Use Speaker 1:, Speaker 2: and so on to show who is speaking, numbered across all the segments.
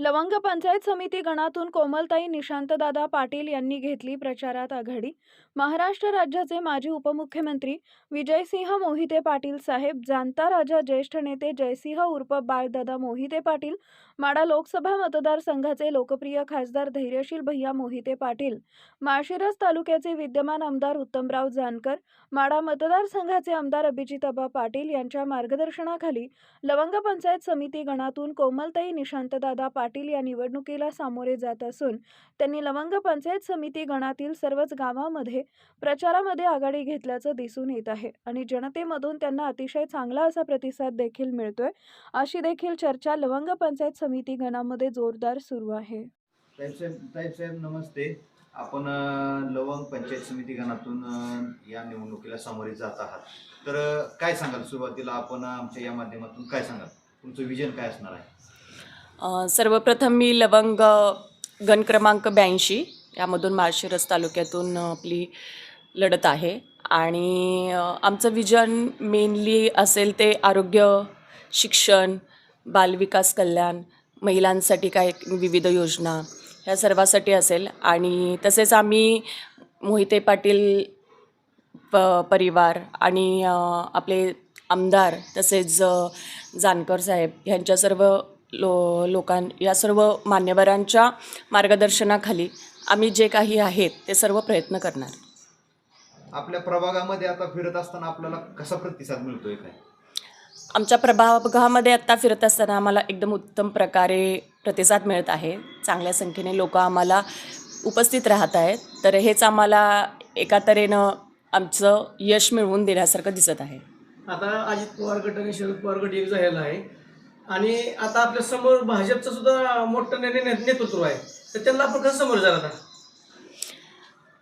Speaker 1: लवंग पंचायत समिती गणातून कोमलताई निशांतदादा पाटील यांनी घेतली प्रचारात आघाडी. महाराष्ट्र राज्याचे माजी उपमुख्यमंत्री विजयसिंह मोहिते पाटील साहेब, जाणता राजा ज्येष्ठ नेते जयसिंह उर्फ बाळदादा मोहिते पाटील, माढा लोकसभा मतदारसंघाचे लोकप्रिय खासदार धैर्यशील भैया मोहिते पाटील, माळशिरस तालुक्याचे विद्यमान आमदार उत्तमराव जानकर, माढा मतदारसंघाचे आमदार अभिजितआबा पाटील यांच्या मार्गदर्शनाखाली लवंग पंचायत समिती गणातून कोमलताई निशांतदादा पाटील या निवडणुकीला सामोरे जात असून त्यांनी लवंग पंचायत समिती गणातील सर्वच गावांमध्ये प्रचारामध्ये आघाडी घेतल्याचं दिसून येत आहे आणि जनतेमधून त्यांना अतिशय चांगला असा प्रतिसाद देखील मिळतोय. अशी देखील चर्चा लवंग पंचायत समिती गणामध्ये जोरदार सुरू आहे.
Speaker 2: साहेब नमस्ते. आपण लवंग पंचायत समिती गणातून या निवडणुकीला सामोरे जात आहात, तर काय सांगाल? सुरुवातीला आपण आमच्या या माध्यमातून काय सांगाल? तुमचं विजन काय असणार आहे?
Speaker 3: सर्वप्रथम मी लवंग गण क्रमांक 82 यामधून माळशिरस तालुक्यातून आपली लढत आहे आणि आमचं विजन मेनली असेल ते आरोग्य, शिक्षण, बालविकास कल्याण, महिलांसाठी काय विविध योजना ह्या सर्वासाठी असेल. आणि तसेच आम्ही मोहिते पाटील परिवार आणि आपले आमदार तसेच जानकर साहेब ह्यांच्या सर्व या सर्व मान्यवरांच्या मार्गदर्शनाखाली आम्ही जे काही आहेत ते सर्व प्रयत्न करणार.
Speaker 2: आपल्या प्रभागामध्ये आता फिरत असताना आपल्याला कसा प्रतिसाद मिळतोय? काय
Speaker 3: आमच्या प्रभागामध्ये आत्ता फिरत असताना आम्हाला एकदम उत्तम प्रकारे प्रतिसाद मिळत आहे. चांगल्या संख्येने लोक आम्हाला उपस्थित राहत आहेत, तर हेच आम्हाला एका तऱ्हेनं आमचं यश मिळवून देण्यासारखं दिसत आहे.
Speaker 4: आता अजित पवार गट आणि शरद पवार गट एक झालेला आहे आणि आता आपल्या समोर भाजपचं सुद्धा मोठं नेतृत्व आहे, तर त्यांना आपण कसं समोर जाणार?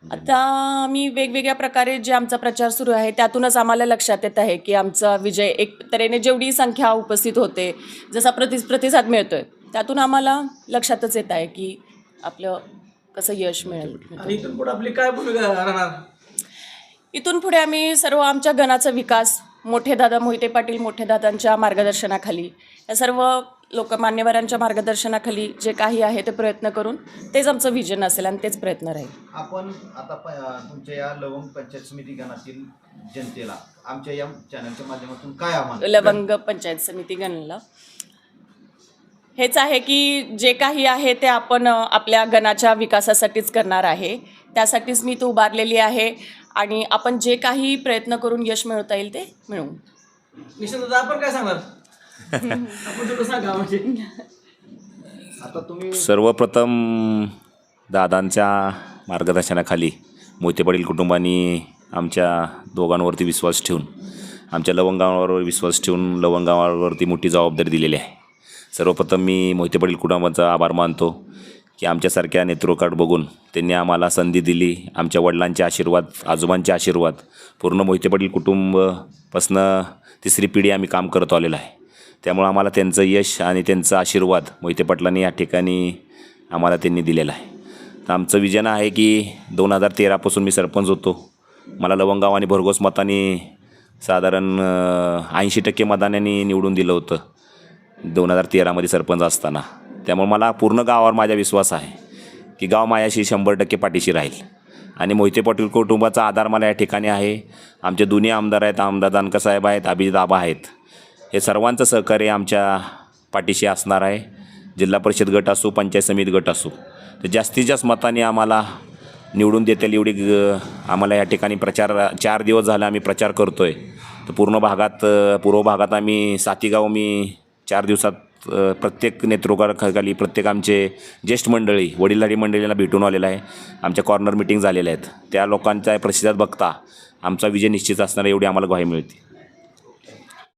Speaker 3: आता आम्ही वेगवेगळ्या प्रकारे जे आमचा प्रचार सुरू आहे त्यातूनच आम्हाला लक्षात येत आहे की आमचा विजय एक तऱ्हेने जेवढी संख्या उपस्थित होते, जसा प्रतिसाद मिळतो आहे, त्यातून आम्हाला लक्षातच येत आहे की आपलं कसं यश मिळेल.
Speaker 4: आणि इथून पुढे आपली काय भूमिका राहणार?
Speaker 3: इथून पुढे आम्ही सर्व आमच्या गणाचा विकास मोठे दादा मोहिते पाटील मोठे दादांच्या मार्गदर्शनाखाली, या सर्व मान्यवरांच्या मार्गदर्शनाखाली जे काही आहे ते प्रयत्न करून तेच आमचं विजन असेल आणि तेच प्रयत्न राहील.
Speaker 2: आपण आता तुमच्या या लवंग पंचायत समिती गणातील जनतेला आमच्या या चॅनलच्या माध्यमातून काय आव्हान?
Speaker 3: लवंग पंचायत समिती गणाला हेच आहे की जे काही आहे ते आपण आपल्या गणाच्या विकासासाठीच करणार आहे. त्यासाठीच मी तो उभारलेली आहे आणि आपण जे काही प्रयत्न करून यश मिळवता येईल ते मिळवू.
Speaker 4: निश्चितच आपण काय सांगणार? आपण थोडं सांगा. म्हणजे
Speaker 2: आता तुम्ही
Speaker 5: सर्वप्रथम दादांच्या मार्गदर्शनाखाली मोहिते पाटील कुटुंबाने आमच्या दोघांवरती विश्वास ठेवून, आमच्या लवंगावर विश्वास ठेवून लवंगावरती मोठी जबाबदारी दिलेली आहे. सर्वप्रथम मी मोहिते पाटील कुटुंबाचा आभार मानतो की आमच्यासारख्या नेतृत्वाकडे बघून त्यांनी आम्हाला संधी दिली. आमच्या वडिलांचे आशीर्वाद, आजोबांचे आशीर्वाद, पूर्ण मोहिते पाटील कुटुंबापासनं तिसरी पिढी आम्ही काम करत आलेलं आहे. त्यामुळं आम्हाला त्यांचं यश आणि त्यांचा आशीर्वाद मोहिते पाटलांनी या ठिकाणी आम्हाला त्यांनी दिलेला आहे. तर आमचं विजन आहे की 2013पासून मी सरपंच होतो. मला लवंगाव आणि भरघोस मताने साधारण 80% मतांनी निवडून दिलं होतं 2013मध्ये सरपंच असताना. त्यामुळे मला पूर्ण गावावर माझा विश्वास आहे की गाव माझ्याशी 100% पाठीशी राहील आणि मोहिते पाटील कुटुंबाचा आधार मला या ठिकाणी आहे. आमचे दोन्ही आमदार आहेत, आमदार जानकर साहेब आहेत, अभिजितआबा आहेत. हे सर्वांचं सहकार्य आमच्या पाठीशी असणार आहे. जिल्हा परिषद गट असो, पंचायत समिती गट असो, तर जास्तीत जास्त मतांनी आम्हाला निवडून देतील एवढी आम्हाला या ठिकाणी प्रचार 4 दिवस झाले आम्ही प्रचार करतो आहे. तर पूर्व भागात आम्ही 7 गाव मी 4 दिवसात प्रत्येक नेतृत्वाखाली प्रत्येक आमचे ज्येष्ठ मंडळी, वडीलधारी मंडळींना भेटून आलेलं आहे. आमच्या कॉर्नर मिटिंग झालेल्या आहेत. त्या लोकांचा प्रतिसाद बघता आमचा विजय निश्चित असणार एवढी आम्हाला ग्वाही मिळते.